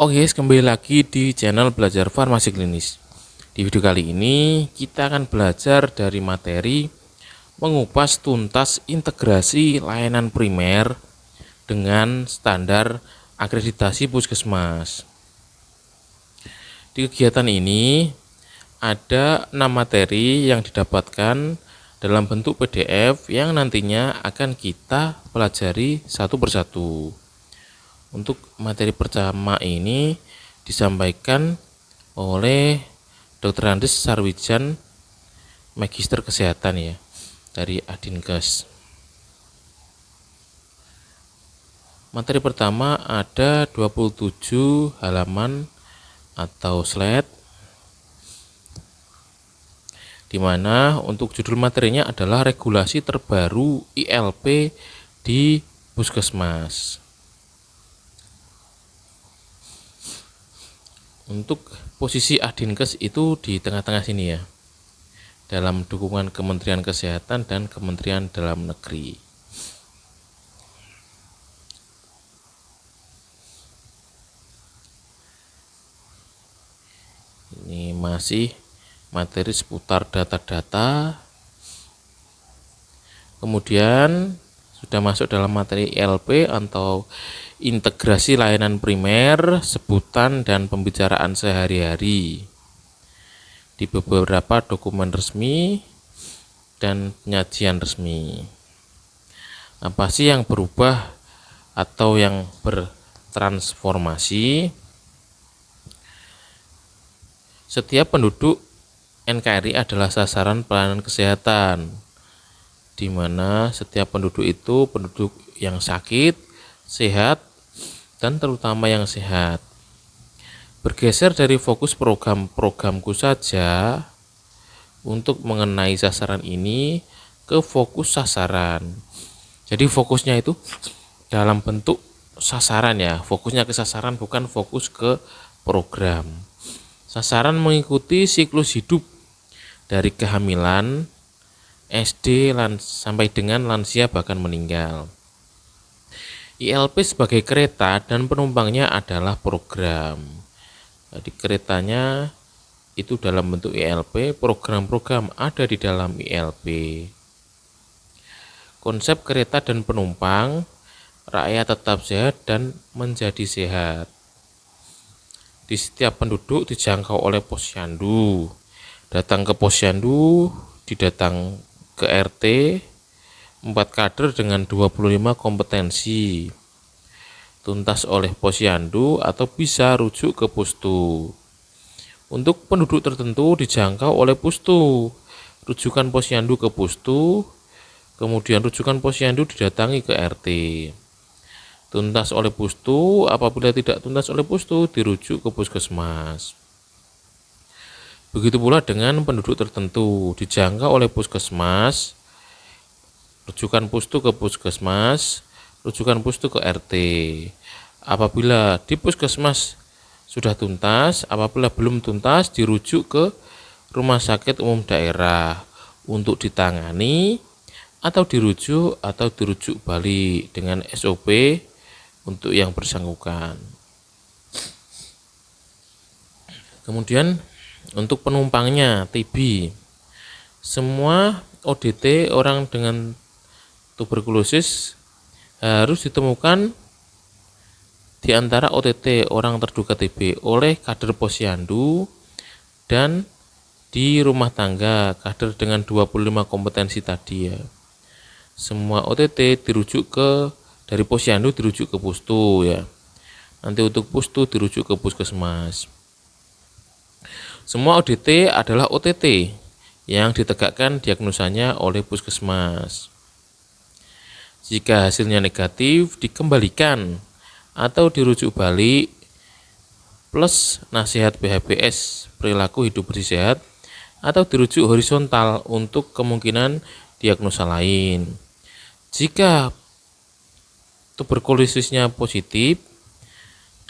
Oke guys, kembali lagi di channel Belajar Farmasi Klinis. Di video kali ini kita akan belajar dari materi mengupas tuntas integrasi layanan primer dengan standar akreditasi puskesmas. Di kegiatan ini ada 6 materi yang didapatkan dalam bentuk PDF yang nantinya akan kita pelajari satu persatu. Untuk materi pertama ini disampaikan oleh Dr. Andes Sarwijan, Magister Kesehatan ya, dari Adinkes. Materi pertama ada 27 halaman atau slide, di mana untuk judul materinya adalah regulasi terbaru ILP di puskesmas. Untuk posisi Adinkes itu di tengah-tengah sini ya, dalam dukungan Kementerian Kesehatan dan Kementerian Dalam Negeri. Ini masih materi seputar data-data. Kemudian sudah masuk dalam materi ILP atau integrasi layanan primer, sebutan dan pembicaraan sehari-hari di beberapa dokumen resmi dan penyajian resmi. Apa sih yang berubah atau yang bertransformasi? Setiap penduduk NKRI adalah sasaran pelayanan kesehatan, di mana setiap penduduk itu penduduk yang sakit, sehat, dan terutama yang sehat. Bergeser dari fokus program-programku saja untuk mengenai sasaran ini ke fokus sasaran. Jadi fokusnya itu dalam bentuk sasaran ya, fokusnya ke sasaran bukan fokus ke program. Sasaran mengikuti siklus hidup dari kehamilan, SD sampai dengan lansia bahkan meninggal. ILP sebagai kereta dan penumpangnya adalah program. Jadi keretanya itu dalam bentuk ILP, program-program ada di dalam ILP. Konsep kereta dan penumpang, rakyat tetap sehat dan menjadi sehat. Di setiap penduduk dijangkau oleh posyandu. Datang ke posyandu, didatang ke RT, 4 kader dengan 25 kompetensi, tuntas oleh posyandu atau bisa rujuk ke pustu. Untuk penduduk tertentu dijangkau oleh pustu, rujukan posyandu ke pustu, kemudian rujukan posyandu didatangi ke RT. Tuntas oleh pustu, apabila tidak tuntas oleh pustu dirujuk ke puskesmas. Begitu pula dengan penduduk tertentu dijangkau oleh puskesmas, rujukan pustu ke puskesmas, rujukan pustu ke RT. Apabila di puskesmas sudah tuntas, apabila belum tuntas dirujuk ke rumah sakit umum daerah untuk ditangani atau dirujuk balik dengan SOP untuk yang bersangkutan. Kemudian untuk penumpangnya TB, semua ODT orang dengan tuberkulosis harus ditemukan di antara OTT orang terduga TB oleh kader posyandu dan di rumah tangga kader dengan 25 kompetensi tadi ya. Semua OTT dirujuk dari posyandu dirujuk ke pustu ya. Nanti untuk pustu dirujuk ke puskesmas. Semua ODT adalah OTT yang ditegakkan diagnosanya oleh puskesmas. Jika hasilnya negatif dikembalikan atau dirujuk balik plus nasihat PHBS perilaku hidup bersih sehat atau dirujuk horizontal untuk kemungkinan diagnosa lain. Jika tuberkulosisnya positif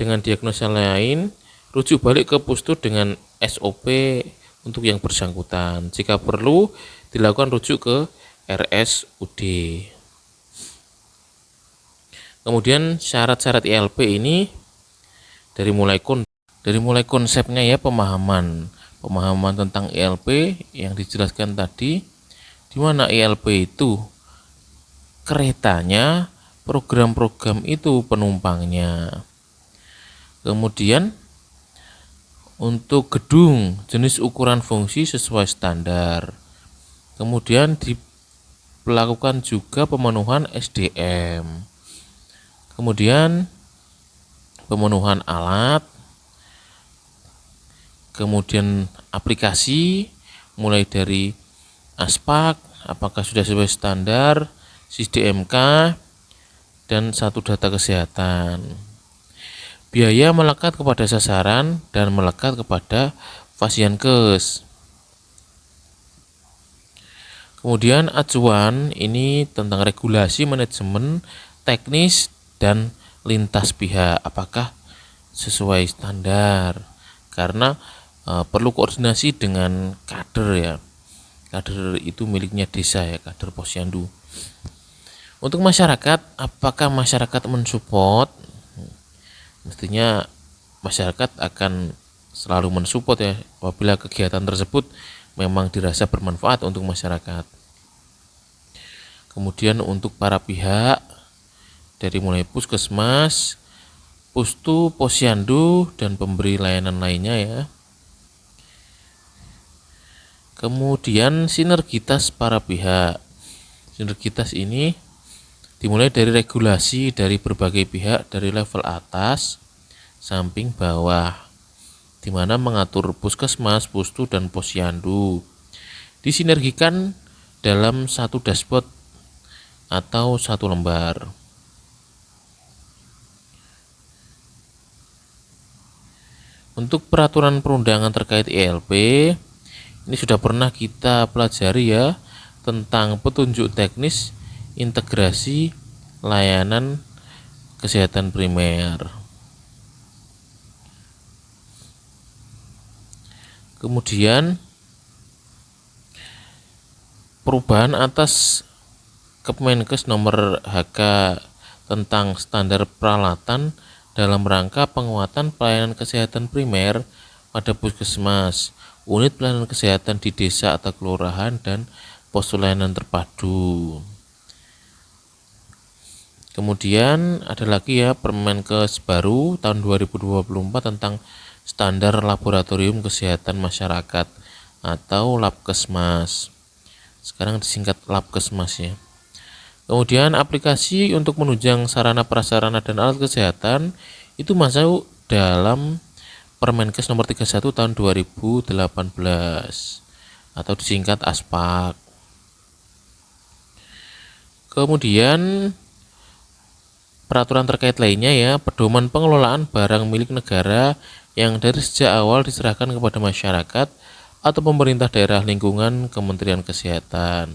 dengan diagnosa lain, rujuk balik ke pustu dengan SOP untuk yang bersangkutan. Jika perlu dilakukan rujuk ke RSUD. Kemudian syarat-syarat ILP ini Dari mulai konsepnya ya, pemahaman tentang ILP yang dijelaskan tadi, di mana ILP itu keretanya, program-program itu penumpangnya. Kemudian untuk gedung, jenis ukuran fungsi sesuai standar. Kemudian dilakukan juga pemenuhan SDM. Kemudian pemenuhan alat, kemudian aplikasi mulai dari ASPAK, apakah sudah sesuai standar, SISDMK, dan satu data kesehatan. Biaya melekat kepada sasaran dan melekat kepada Fasiankes. Kemudian acuan ini tentang regulasi manajemen teknis dan lintas pihak, apakah sesuai standar, karena perlu koordinasi dengan kader ya. Kader itu miliknya desa ya, kader posyandu. Untuk masyarakat, apakah masyarakat mensupport? Mestinya masyarakat akan selalu mensupport ya, apabila kegiatan tersebut memang dirasa bermanfaat untuk masyarakat. Kemudian untuk para pihak, dari mulai puskesmas, pustu, posyandu, dan pemberi layanan lainnya ya. Kemudian sinergitas para pihak. Sinergitas ini dimulai dari regulasi dari berbagai pihak, dari level atas samping bawah, di mana mengatur puskesmas, pustu, dan posyandu disinergikan dalam satu dashboard atau satu lembar. Untuk peraturan perundangan terkait ILP, ini sudah pernah kita pelajari ya, tentang petunjuk teknis integrasi layanan kesehatan primer. Kemudian perubahan atas Kemenkes nomor HK tentang standar peralatan dalam rangka penguatan pelayanan kesehatan primer pada puskesmas, unit pelayanan kesehatan di desa atau kelurahan, dan pos layanan terpadu. Kemudian ada lagi ya Permenkes baru tahun 2024 tentang standar laboratorium kesehatan masyarakat atau Labkesmas. Sekarang disingkat Labkesmas ya. Kemudian aplikasi untuk menunjang sarana prasarana dan alat kesehatan itu masuk dalam Permenkes nomor 31 tahun 2018 atau disingkat ASPAK. Kemudian peraturan terkait lainnya ya, pedoman pengelolaan barang milik negara yang dari sejak awal diserahkan kepada masyarakat atau pemerintah daerah lingkungan Kementerian Kesehatan.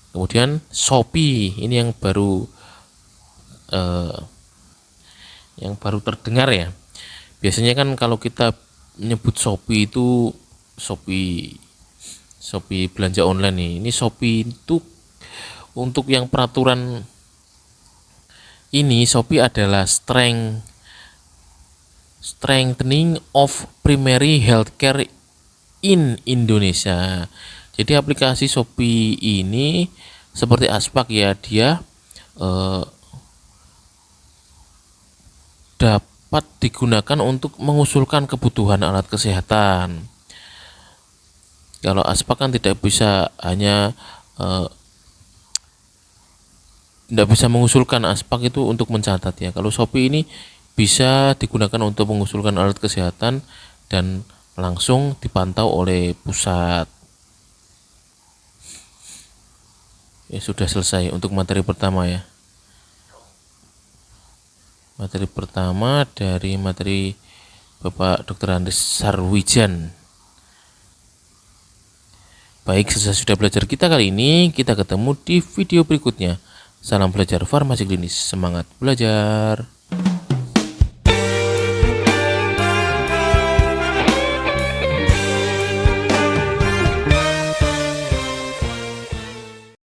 Kemudian Shopee ini yang baru terdengar ya. Biasanya kan kalau kita menyebut Shopee itu Shopee belanja online nih. Ini Shopee itu untuk yang peraturan ini, Shopee adalah strengthening of primary healthcare in Indonesia. Jadi aplikasi Shopee ini seperti ASPAK ya, dia dapat digunakan untuk mengusulkan kebutuhan alat kesehatan. Kalau ASPAK kan tidak bisa mengusulkan, ASPAK itu untuk mencatat ya. Kalau Shopee ini bisa digunakan untuk mengusulkan alat kesehatan dan langsung dipantau oleh pusat. Ya sudah selesai untuk materi pertama ya. Materi pertama dari materi Bapak Dr. Andres Sarwijan. Baik, selesai sudah belajar kita kali ini. Kita ketemu di video berikutnya. Salam belajar farmasi klinis. Semangat belajar.